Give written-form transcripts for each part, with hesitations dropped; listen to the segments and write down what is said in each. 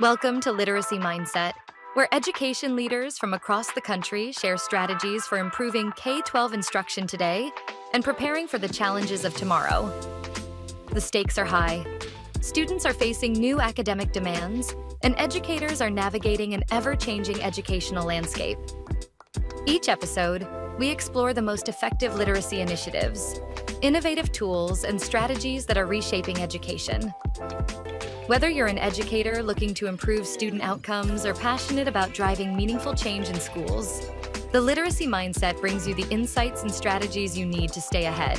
Welcome to Literacy Mindset, where education leaders from across the country share strategies for improving K-12 instruction today and preparing for the challenges of tomorrow. The stakes are high. Students are facing new academic demands, and educators are navigating an ever-changing educational landscape. Each episode, we explore the most effective literacy initiatives, innovative tools, and strategies that are reshaping education. Whether you're an educator looking to improve student outcomes or passionate about driving meaningful change in schools, the Literacy Mindset brings you the insights and strategies you need to stay ahead.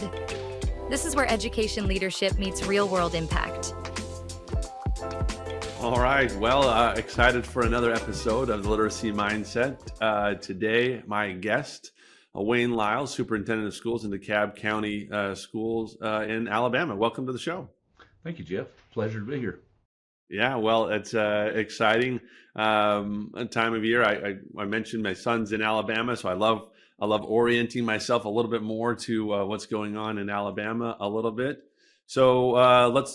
This is where education leadership meets real-world impact. All right. Well, excited for another episode of the Literacy Mindset. Today, my guest, Wayne Lyles, Superintendent of Schools in DeKalb County Schools in Alabama. Welcome to the show. Thank you, Jeff. Pleasure to be here. Yeah, well, it's exciting time of year. I mentioned my son's in Alabama, so I love orienting myself a little bit more to what's going on in Alabama a little bit. So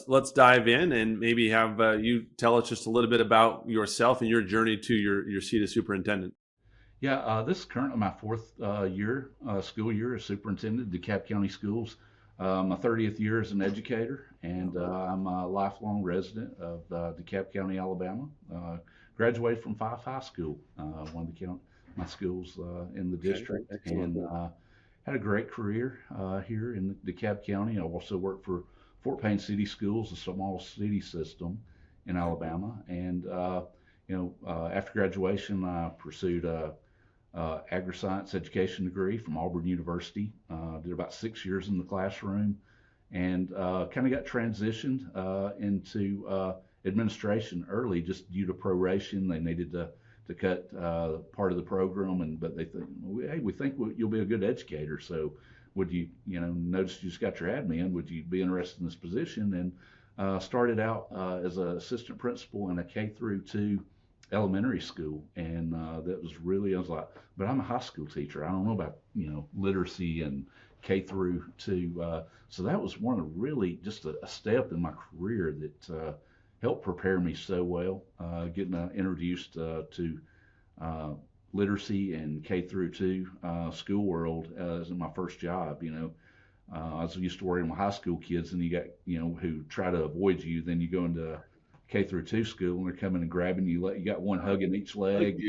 let's dive in and maybe have you tell us just a little bit about yourself and your journey to your seat as superintendent. Yeah, this is currently my fourth school year as superintendent of DeKalb County Schools. My 30th year as an educator, and I'm a lifelong resident of DeKalb County, Alabama. Graduated from Fife High School, one of my schools in the district, and had a great career here in DeKalb County. I also worked for Fort Payne City Schools, a small city system in Alabama. And after graduation, I pursued a agri-science education degree from Auburn University. Did about 6 years in the classroom, and kind of got transitioned into administration early, just due to proration. They needed to cut part of the program, but they think, hey, we think you'll be a good educator. So would you, notice you just got your admin, would you be interested in this position? And started out as an assistant principal in a K through 2 elementary school, and that was really, I was like, but I'm a high school teacher. I don't know about literacy and K through 2. So that was one of really just a step in my career that helped prepare me so well, getting introduced to literacy and K through 2 school world as in my first job. I was used to working with high school kids, and you got who try to avoid you. Then you go into K through 2 school, and they're coming and grabbing you. You got one hugging each leg,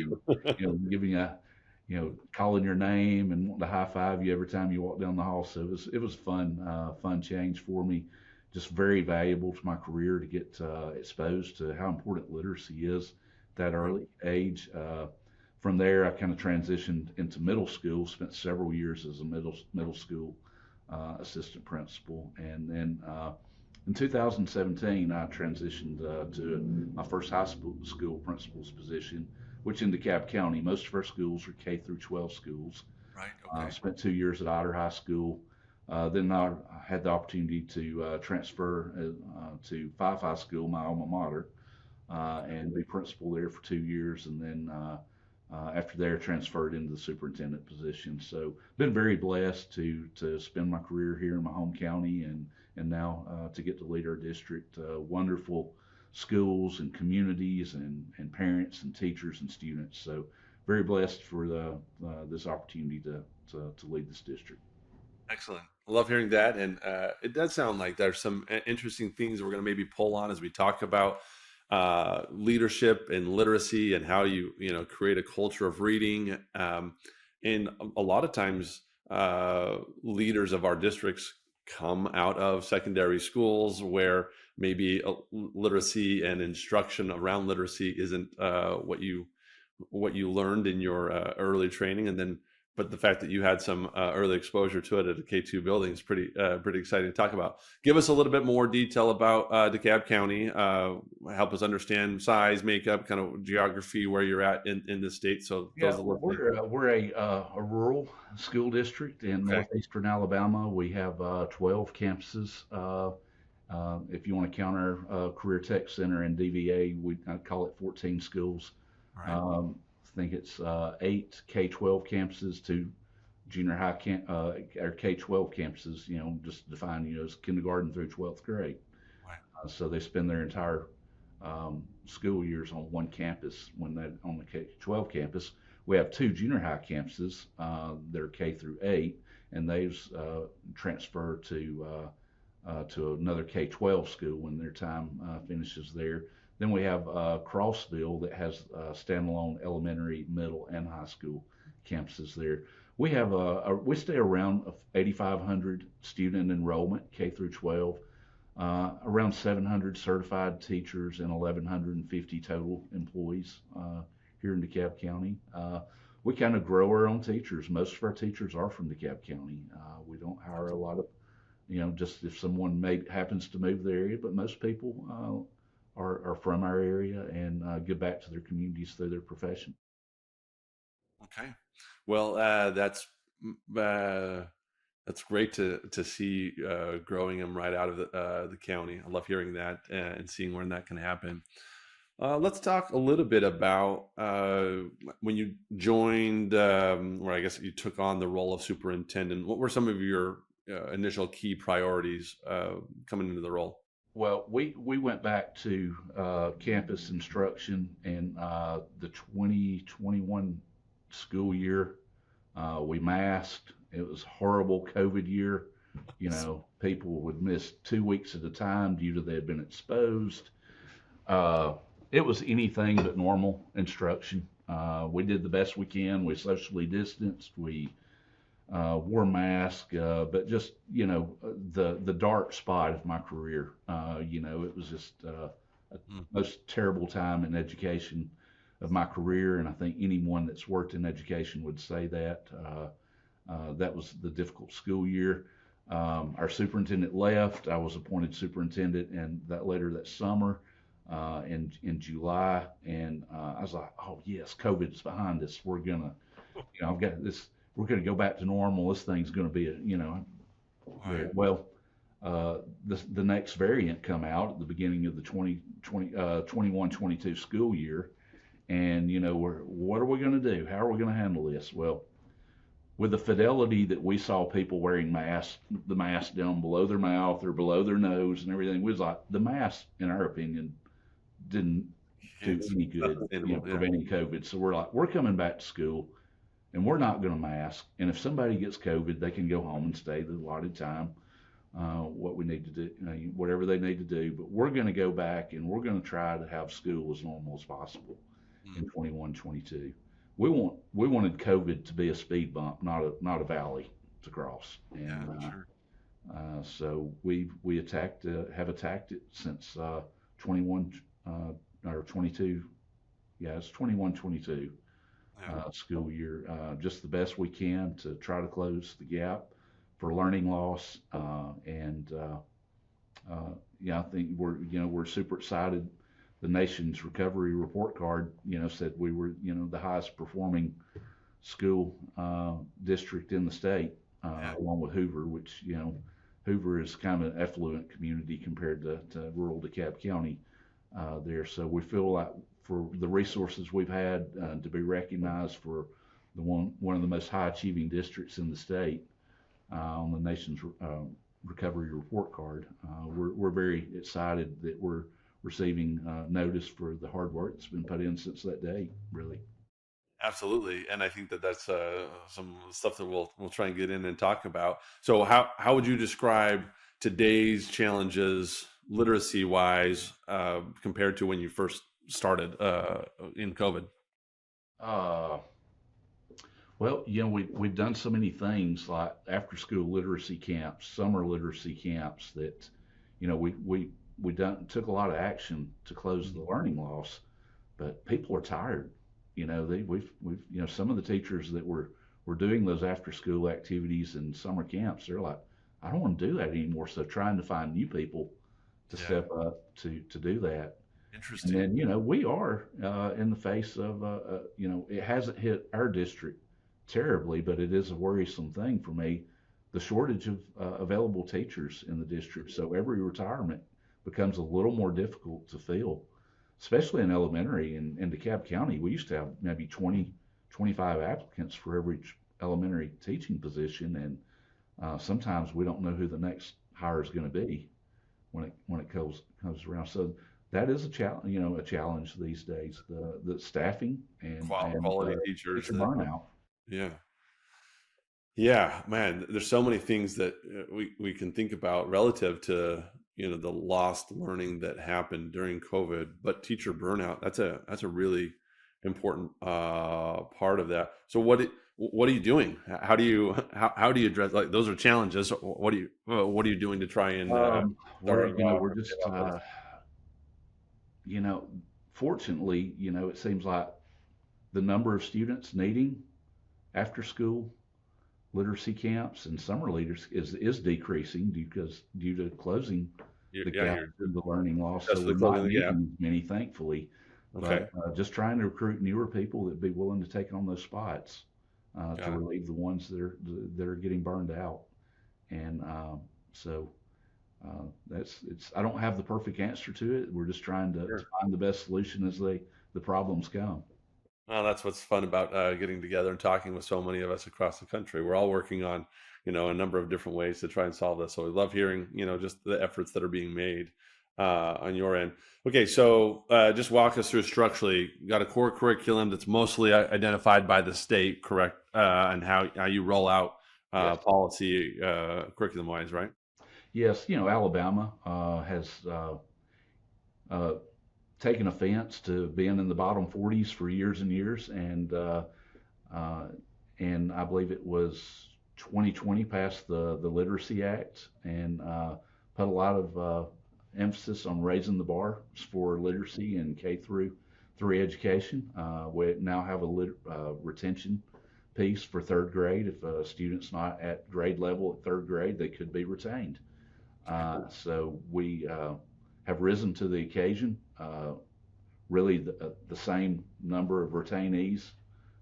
giving you calling your name and wanting to high five you every time you walk down the hall. So it was fun change for me. Just very valuable to my career to get exposed to how important literacy is at that early age. From there, I kind of transitioned into middle school. Spent several years as a middle school assistant principal, and then. In 2017, I transitioned to my first high school principal's position, which in DeKalb County, most of our schools are K through 12 schools. Right. Okay. Spent 2 years at Otter High School. Then I had the opportunity to transfer to Fife High School, my alma mater, and be principal there for 2 years. And then after there, transferred into the superintendent position. So been very blessed to spend my career here in my home county, and now to get to lead our district. Wonderful schools and communities and parents and teachers and students. So very blessed for this opportunity to lead this district. Excellent. I love hearing that. And it does sound like there's some interesting things we're going to maybe pull on as we talk about leadership and literacy and how you create a culture of reading. And a lot of times leaders of our districts come out of secondary schools where maybe literacy and instruction around literacy isn't what you learned in your early training, but the fact that you had some early exposure to it at a K2 building is pretty exciting to talk about. Give us a little bit more detail about DeKalb County. Help us understand size, makeup, kind of geography, where you're at in the state. So we're a rural school district in northeastern Alabama. We have 12 campuses. If you want to count our Career Tech Center and DVA, I call it 14 schools. Right. I think it's 8 K-12 campuses, 2 junior high or K-12 campuses, just defined, as kindergarten through 12th grade. Right. So they spend their entire school years on one campus. When that on the K-12 campus, we have two junior high campuses that are K through 8, and those transfer to another K-12 school when their time finishes there. Then we have Crossville that has standalone elementary, middle, and high school campuses there. We have we stay around 8,500 student enrollment K through 12, around 700 certified teachers and 1,150 total employees here in DeKalb County. We kind of grow our own teachers. Most of our teachers are from DeKalb County. We don't hire a lot of, just if someone happens to move the area, but most people are from our area and give back to their communities through their profession. Okay. Well, that's great to see growing them right out of the county. I love hearing that and seeing when that can happen. Let's talk a little bit about when you joined, or I guess you took on the role of superintendent. What were some of your initial key priorities coming into the role? Well, we went back to campus instruction in the 2021 school year. We masked. It was a horrible COVID year. People would miss 2 weeks at a time due to they had been exposed. It was anything but normal instruction. We did the best we can. We socially distanced. We wore masks, but just the dark spot of my career. It was just a most terrible time in education of my career, and I think anyone that's worked in education would say that. That was the difficult school year. Our superintendent left. I was appointed superintendent, and later that summer, in July, and I was like, oh yes, COVID's behind us. We're gonna, I've got this. We're gonna go back to normal. This thing's gonna be Right. well. The next variant come out at the beginning of the 21-22 school year, and what are we going to do? How are we going to handle this? Well, with the fidelity that we saw people wearing masks, the mask down below their mouth or below their nose and everything, we was like, the mask, in our opinion, didn't do any good, preventing COVID. So we're like, we're coming back to school, and we're not going to mask. And if somebody gets COVID, they can go home and stay the allotted time. What we need to do, whatever they need to do, but we're going to go back and we're going to try to have school as normal as possible in 21-22. We wanted COVID to be a speed bump, not a valley to cross. And sure. So we have attacked it since 21 or 22. Yeah, it's 21-22 school year. Just the best we can to try to close the gap for learning loss, and I think we're super excited. The nation's recovery report card, said we were, the highest performing school district in the state, along with Hoover, which Hoover is kind of an affluent community compared to rural DeKalb County there. So we feel like for the resources we've had to be recognized for one of the most high achieving districts in the state. On the nation's recovery report card. We're very excited that we're receiving notice for the hard work that's been put in since that day, really. Absolutely. And I think that's some stuff that we'll try and get in and talk about. So how would you describe today's challenges literacy wise compared to when you first started in COVID? Well, we've done so many things like after school literacy camps, summer literacy camps that, we took a lot of action to close the learning loss, but people are tired. We've some of the teachers that were doing those after school activities and summer camps, they're like, I don't want to do that anymore. So trying to find new people to step up to do that. Interesting. And then, we are in the face of, it hasn't hit our district terribly, but it is a worrisome thing for me, the shortage of available teachers in the district. So every retirement becomes a little more difficult to fill, especially in elementary. In DeKalb County, we used to have maybe 20, 25 applicants for every elementary teaching position, and sometimes we don't know who the next hire is going to be when it comes around. So that is a challenge, a challenge these days. The staffing and Quality teachers teacher that, burnout. yeah. Yeah, man, there's so many things that we can think about relative to, the lost learning that happened during COVID, but teacher burnout, that's a really important part of that. So what are you doing? How do you address, like, those are challenges. What are you doing to try and We're, go out we're and get just, out of this? you know, fortunately, it seems like the number of students needing after school literacy camps and summer leaders is decreasing due to closing the Yeah, gap you're in the learning loss. So successfully we're closing not the gap. needing as many, thankfully, Okay, but just trying to recruit newer people that be willing to take on those spots to got it. relieve the ones that are getting burned out. And so that's it's. I don't have the perfect answer to it. We're just trying to Sure. find the best solution as the problems come. Well, that's what's fun about getting together and talking with so many of us across the country. We're all working on, a number of different ways to try and solve this. So we love hearing, just the efforts that are being made on your end. Okay, so just walk us through structurally. You got a core curriculum that's mostly identified by the state, correct? And how you roll out Yes. policy curriculum wise, right? Yes. Alabama has uh, taken offense to being in the bottom 40s for years and years, uh, and I believe it was 2020 passed the Literacy Act and put a lot of emphasis on raising the bar for literacy and K through 3 education. We now have a retention piece for third grade. If a student's not at grade level at third grade, they could be retained. Okay, cool. So we have risen to the occasion. Really, the same number of retainees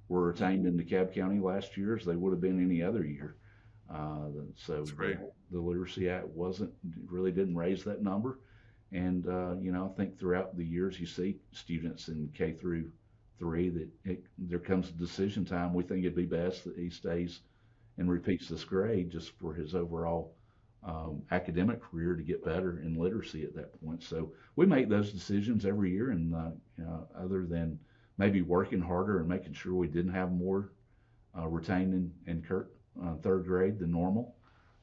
were retained in DeKalb County last year as they would have been any other year. So That's great. the Literacy Act really didn't raise that number. And I think throughout the years you see students in K through 3 that there comes a decision time. We think it'd be best that he stays and repeats this grade just for his overall academic career to get better in literacy at that point. So we make those decisions every year, and other than maybe working harder and making sure we didn't have more retained in third grade than normal.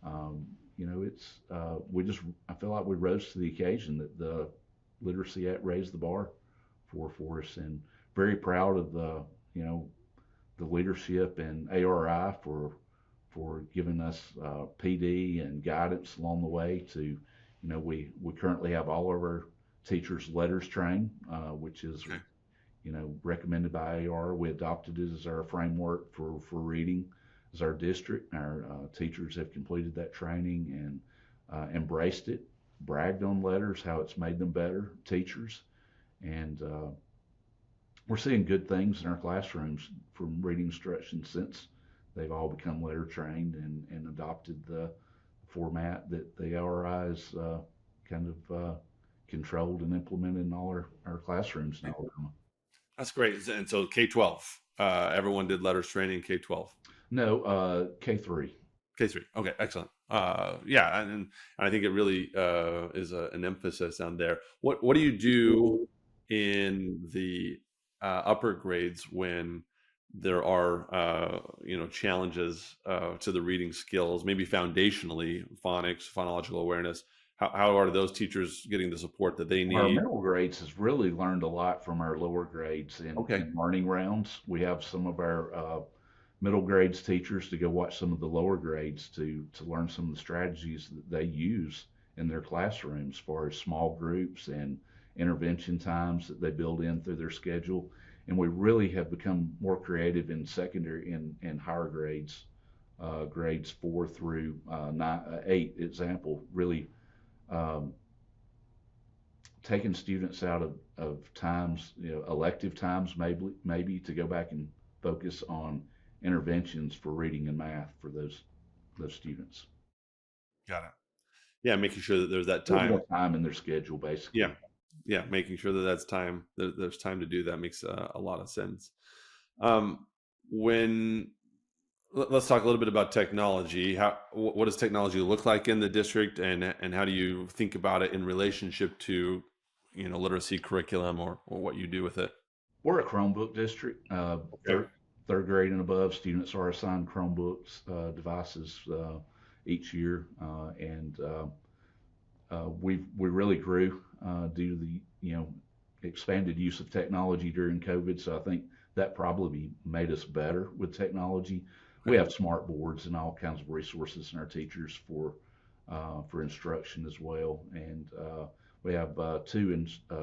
Um, it's I feel like we rose to the occasion that the Literacy Act raised the bar for us, and very proud of the leadership and ARI for giving us PD and guidance along the way. We currently have all of our teachers LETRS trained, which is Okay. recommended by AR. We adopted it as our framework for reading as our district. Our teachers have completed that training and embraced it, bragged on LETRS, how it's made them better teachers. And we're seeing good things in our classrooms from reading instruction since they've all become letter trained and adopted the format that the LRI is kind of controlled and implemented in all our classrooms in Alabama. That's great. And so K-12, everyone did letters training K-12. No, K3. K3. Okay, excellent. Yeah, and I think it really is an emphasis on there. What do you do in the upper grades when there are challenges to the reading skills, maybe foundationally, phonics, phonological awareness? How are those teachers getting the support that they Our need? middle grades has really learned a lot from our lower grades Okay, in learning rounds. We have some of our middle grades teachers to go watch some of the lower grades to learn some of the strategies that they use in their classrooms, as far as small groups and intervention times that they build in through their schedule. And we really have become more creative in secondary and higher grades, grades 4 through 8. Example, really um, taking students out of times, elective times, maybe to go back and focus on interventions for reading and math for those students. got it. Yeah, making sure that there's that A little time. more time in their schedule, basically. Yeah, yeah, making sure that that's time. There's time to do that makes a lot of sense. Um, when let's talk a little bit about technology. What does technology look like in the district, and how do you think about it in relationship to literacy curriculum or what you do with it? We're a Chromebook district. Okay. Third grade and above, students are assigned Chromebooks devices each year, and we really grew due to the expanded use of technology during COVID. So I think that probably made us better with technology. We have smart boards and all kinds of resources in our teachers for instruction as well, and we have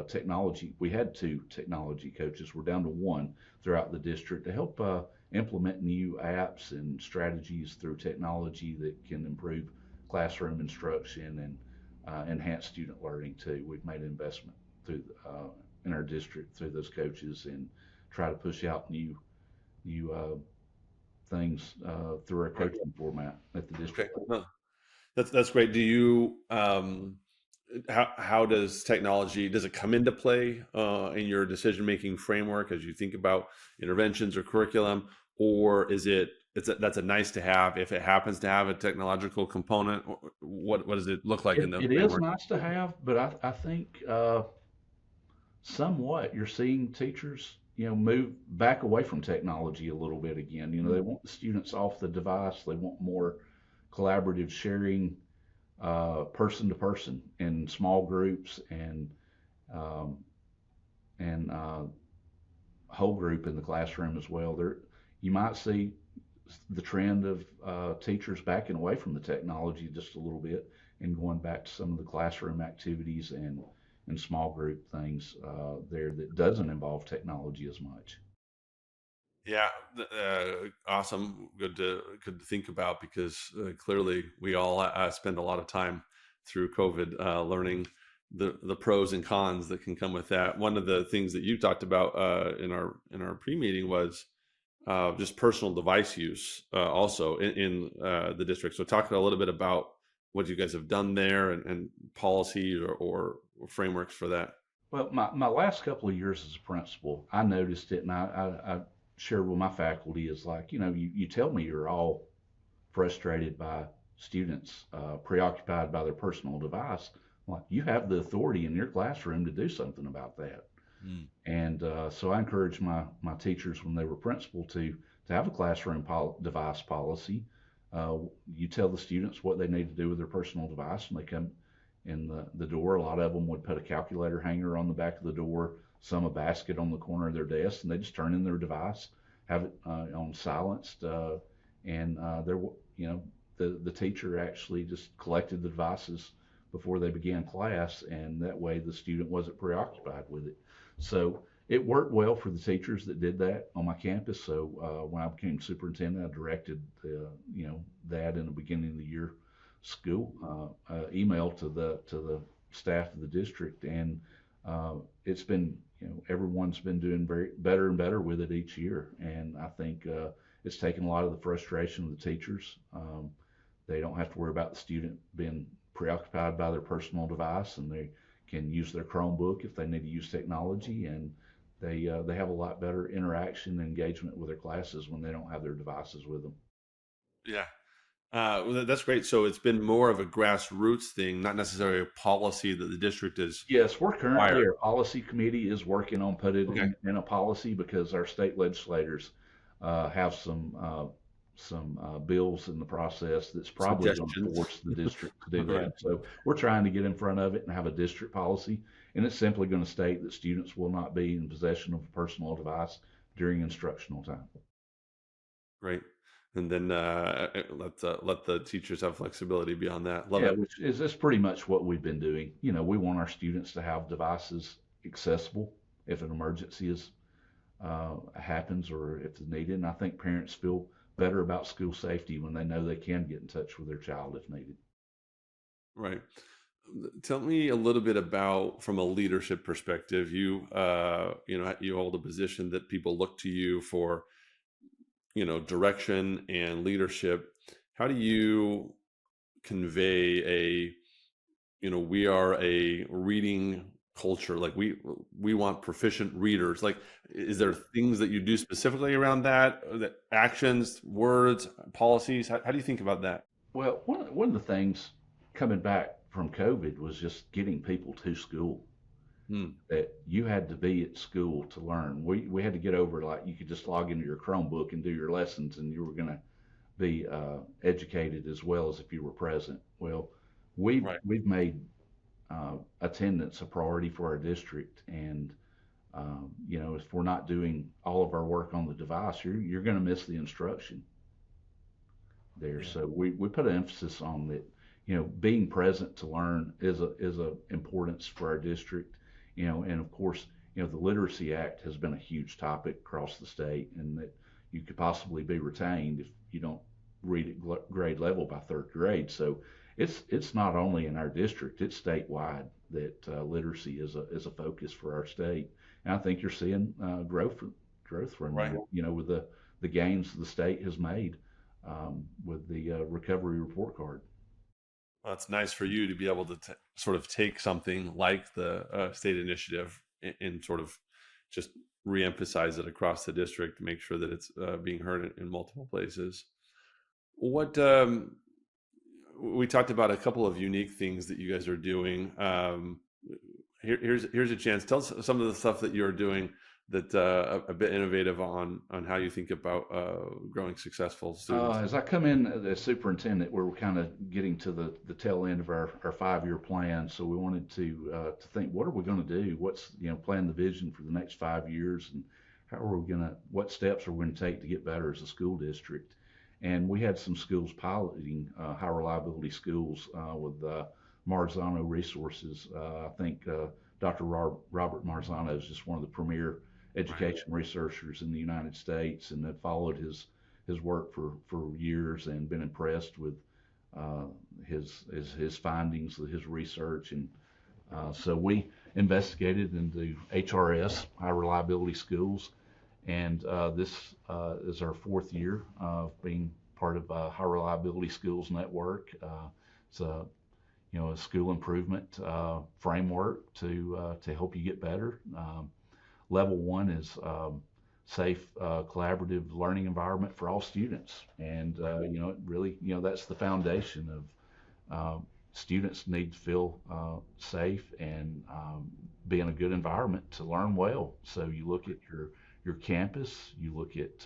technology. We had two technology coaches. We're down to one throughout the district to help implement new apps and strategies through technology that can improve classroom instruction and enhance student learning too. We've made an investment through in our district through those coaches and try to push out new things through our coaching format at the district. Okay. No, that's great. Do you how does it come into play in your decision making framework as you think about interventions or curriculum, or is that's a nice to have if it happens to have a technological component? Or what does it look like in the It framework? is nice to have, but I think somewhat you're seeing teachers move back away from technology a little bit again. They want the students off the device. They want more collaborative sharing, person to person in small groups um, and whole group in the classroom as well. You might see the trend of teachers backing away from the technology just a little bit and going back to some of the classroom activities and small group things there that doesn't involve technology as much. Yeah, awesome. Good to think about because clearly we all spend a lot of time through COVID learning the pros and cons that can come with that. One of the things that you talked about in our pre-meeting was just personal device use also in the district. So talk a little bit about what you guys have done there and policy or frameworks for that. Well, my last couple of years as a principal, I noticed it, and I shared with my faculty is like, you tell me you're all frustrated by students preoccupied by their personal device. Like, you have the authority in your classroom to do something about that. And so I encouraged my teachers when they were principal to have a classroom device policy. You tell the students what they need to do with their personal device, and they come in the door. A lot of them would put a calculator hanger on the back of the door, some a basket on the corner of their desk, and they just turn in their device, have it on silenced, and the teacher actually just collected the devices before they began class, and that way the student wasn't preoccupied with it. So it worked well for the teachers that did that on my campus. So when I became superintendent, I directed that in the beginning of the year school email to the staff of the district, and it's been everyone's been doing better and better with it each year, and I think it's taken a lot of the frustration of the teachers. They don't have to worry about the student being preoccupied by their personal device, and they can use their Chromebook if they need to use technology, and they have a lot better interaction and engagement with their classes when they don't have their devices with them. Yeah. Well, that's great. So it's been more of a grassroots thing, not necessarily a policy that the district is. Yes, we're currently, Required. our policy committee is working on putting Okay. in a policy because our state legislators have some bills in the process that's probably going to Suggestions. force the district to do Right. that. So we're trying to get in front of it and have a district policy, and it's simply going to state that students will not be in possession of a personal device during instructional time. Right. And then let the teachers have flexibility beyond that. Love Yeah, it. which is pretty much what we've been doing. We want our students to have devices accessible if an emergency happens or if it's needed. And I think parents feel better about school safety when they know they can get in touch with their child if needed. Right. Tell me a little bit about, from a leadership perspective, you hold a position that people look to you for, direction and leadership. How do you convey we are a reading culture, like we want proficient readers? Like, is there things that you do specifically around that actions, words, policies? How do you think about that? Well, one of the things coming back from COVID was just getting people to school. Hmm. that you had to be at school to learn. We had to get over, like, you could just log into your Chromebook and do your lessons, and you were going to be educated as well as if you were present. Well, Right. we've made attendance a priority for our district, and if we're not doing all of our work on the device, you're going to miss the instruction there. Yeah. So we put an emphasis on that. Being present to learn is a importance for our district. And of course, the Literacy Act has been a huge topic across the state, and that you could possibly be retained if you don't read at grade level by third grade. So it's not only in our district; it's statewide that literacy is a focus for our state. And I think you're seeing growth from Right. that. With the gains the state has made with the recovery report card. Well, it's nice for you to be able to sort of take something like the state initiative and sort of just reemphasize it across the district to make sure that it's being heard in multiple places. What we talked about a couple of unique things that you guys are doing. Here's a chance. Tell us some of the stuff that you're doing that a bit innovative on how you think about growing successful students. As I come in as superintendent, we're kind of getting to the tail end of our 5-year plan. So we wanted to think, what are we going to do? What's, plan the vision for the next 5 years, and what steps are we going to take to get better as a school district? And we had some schools piloting high reliability schools with Marzano Resources. I think Dr. Robert Marzano is just one of the premier education researchers in the United States, and had followed his work for years and been impressed with his findings, his research. And so we investigated into HRS, high reliability schools, and this is our 4th year of being part of High Reliability Schools Network. It's a school improvement framework to help you get better. Level 1 is safe, collaborative learning environment for all students, and it really, that's the foundation of students need to feel safe and be in a good environment to learn well. So you look at your campus, you look at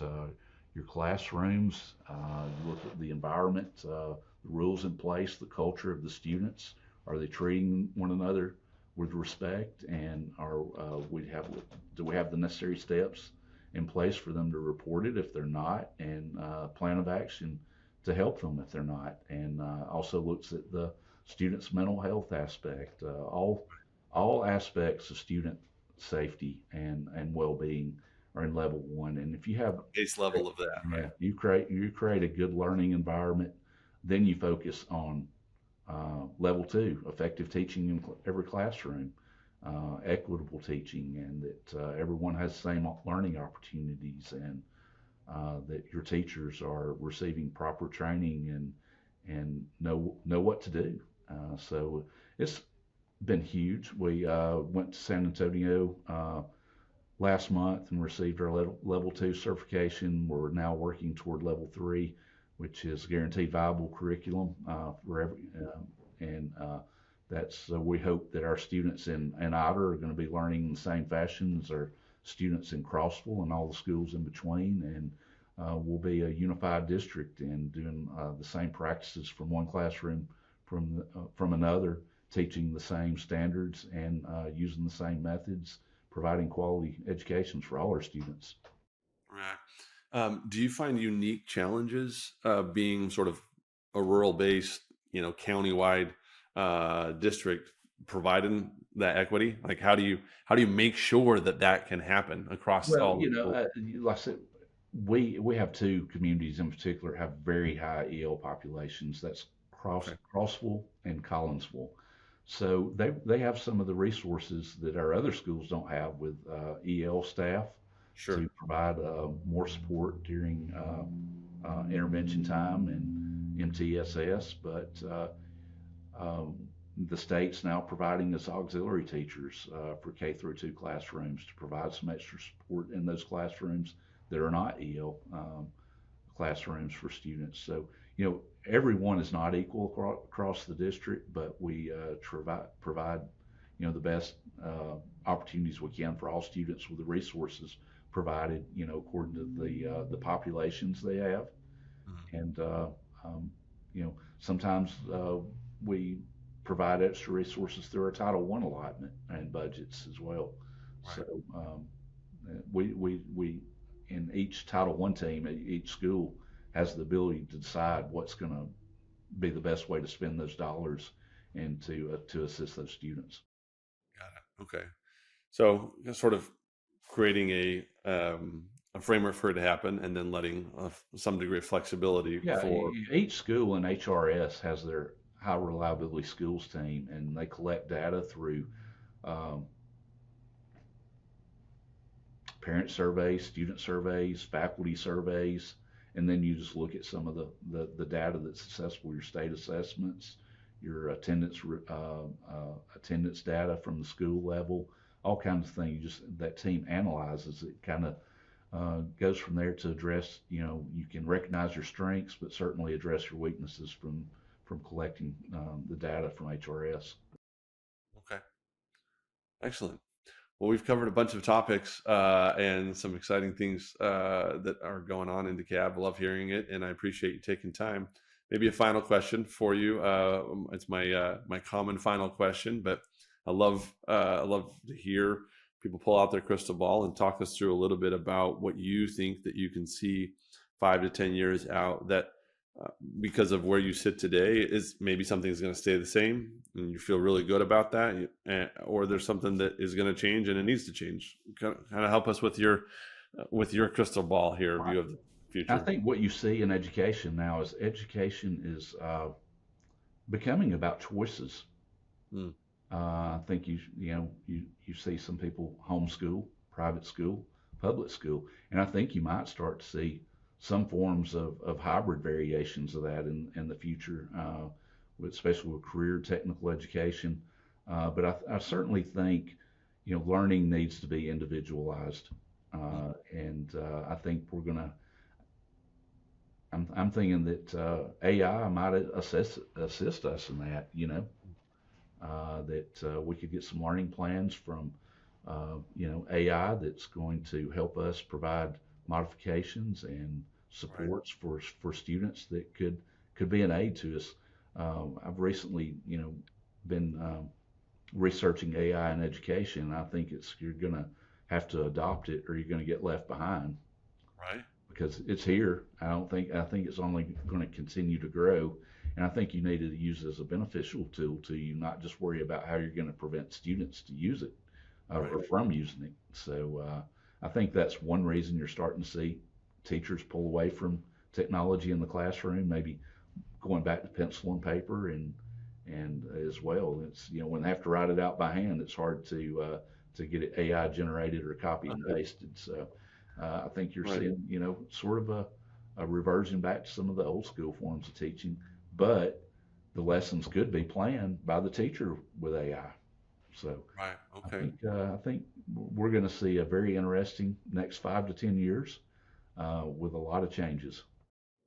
your classrooms, you look at the environment, the rules in place, the culture of the students. Are they treating one another with respect? And do we have the necessary steps in place for them to report it if they're not, and plan of action to help them if they're not? And also looks at the student's mental health aspect, all aspects of student safety and well-being are in level 1. And if you have Base level of that, right? you create a good learning environment, then you focus on level 2, effective teaching in every classroom, equitable teaching, and that everyone has the same learning opportunities, and that your teachers are receiving proper training and know what to do. So it's been huge. We went to San Antonio last month and received our level 2 certification. We're now working toward level 3, which is guaranteed viable curriculum for every, and that's we hope that our students in Otter are going to be learning in the same fashion as our students in Crossville and all the schools in between, and we'll be a unified district and doing the same practices from one classroom from another, teaching the same standards and using the same methods, providing quality educations for all our students. Right. Do you find unique challenges being sort of a rural-based, county-wide district, providing that equity? Like, how do you make sure that can happen across all? Like I said, we have 2 communities in particular have very high EL populations. That's Crossville and Collinsville. So they have some of the resources that our other schools don't have with EL staff to provide more support during intervention time and MTSS. But the state's now providing us auxiliary teachers for K through 2 classrooms to provide some extra support in those classrooms that are not EL classrooms for students. So, everyone is not equal across the district, but we provide, the best opportunities we can for all students with the resources provided, according to the populations they have. And, sometimes we provide extra resources through our Title I allotment and budgets as well. Right. So we in each Title I team, each school has the ability to decide what's going to be the best way to spend those dollars and to assist those students. Got it. Okay. So sort of creating a framework for it to happen, and then letting some degree of flexibility for each school in HRS has their high reliability schools team, and they collect data through parent surveys, student surveys, faculty surveys, and then you just look at some of the data that's accessible, your state assessments, your attendance data from the school level, all kinds of things. That team analyzes it, kind of goes from there to address, you can recognize your strengths, but certainly address your weaknesses from collecting the data from HRS. Okay. Excellent. Well, we've covered a bunch of topics and some exciting things that are going on in DeKalb. I love hearing it, and I appreciate you taking time. Maybe a final question for you. It's my common final question, but I love to hear people pull out their crystal ball and talk us through a little bit about what you think that you can see 5 to 10 years out, that because of where you sit today, is maybe something is going to stay the same and you feel really good about that, or there's something that is going to change and it needs to change. Kind of help us with your crystal ball here, view of the future. I think what you see in education now is education is becoming about choices. I think you see some people homeschool, private school, public school, and I think you might start to see some forms of hybrid variations of that in the future, especially with career technical education. But I certainly think, learning needs to be individualized. And I think I'm thinking that AI might assist us in that, that we could get some learning plans from, AI that's going to help us provide modifications and supports for students that could be an aid to us. I've recently, been researching AI in education, and I think you're going to have to adopt it or you're going to get left behind. Right. Because it's here. I think it's only going to continue to grow, and I think you need to use it as a beneficial tool to you, not just worry about how you're going to prevent students to use it or from using it. So I think that's one reason you're starting to see teachers pull away from technology in the classroom, maybe going back to pencil and paper, and as well, it's when they have to write it out by hand, it's hard to get it AI generated or copy and pasted. So I think you're seeing sort of a reversion back to some of the old school forms of teaching, but the lessons could be planned by the teacher with AI. So Okay. I think we're going to see a very interesting next 5 to 10 years with a lot of changes.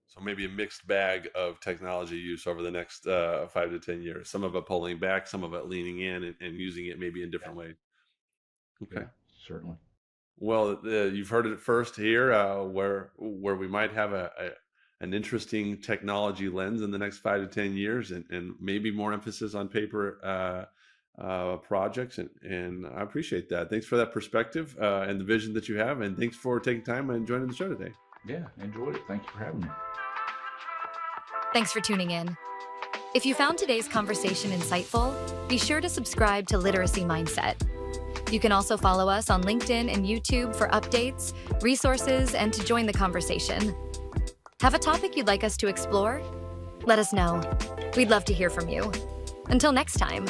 So maybe a mixed bag of technology use over the next 5 to 10 years. Some of it pulling back, some of it leaning in and using it maybe in different ways. Okay. Yeah, certainly. Well, you've heard it first here, where we might have an interesting technology lens in the next 5 to 10 years, and maybe more emphasis on paper projects. And I appreciate that. Thanks for that perspective and the vision that you have. And thanks for taking time and joining the show today. Yeah, enjoyed it. Thank you for having me. Thanks for tuning in. If you found today's conversation insightful, be sure to subscribe to Literacy Mindset. You can also follow us on LinkedIn and YouTube for updates, resources, and to join the conversation. Have a topic you'd like us to explore? Let us know. We'd love to hear from you. Until next time.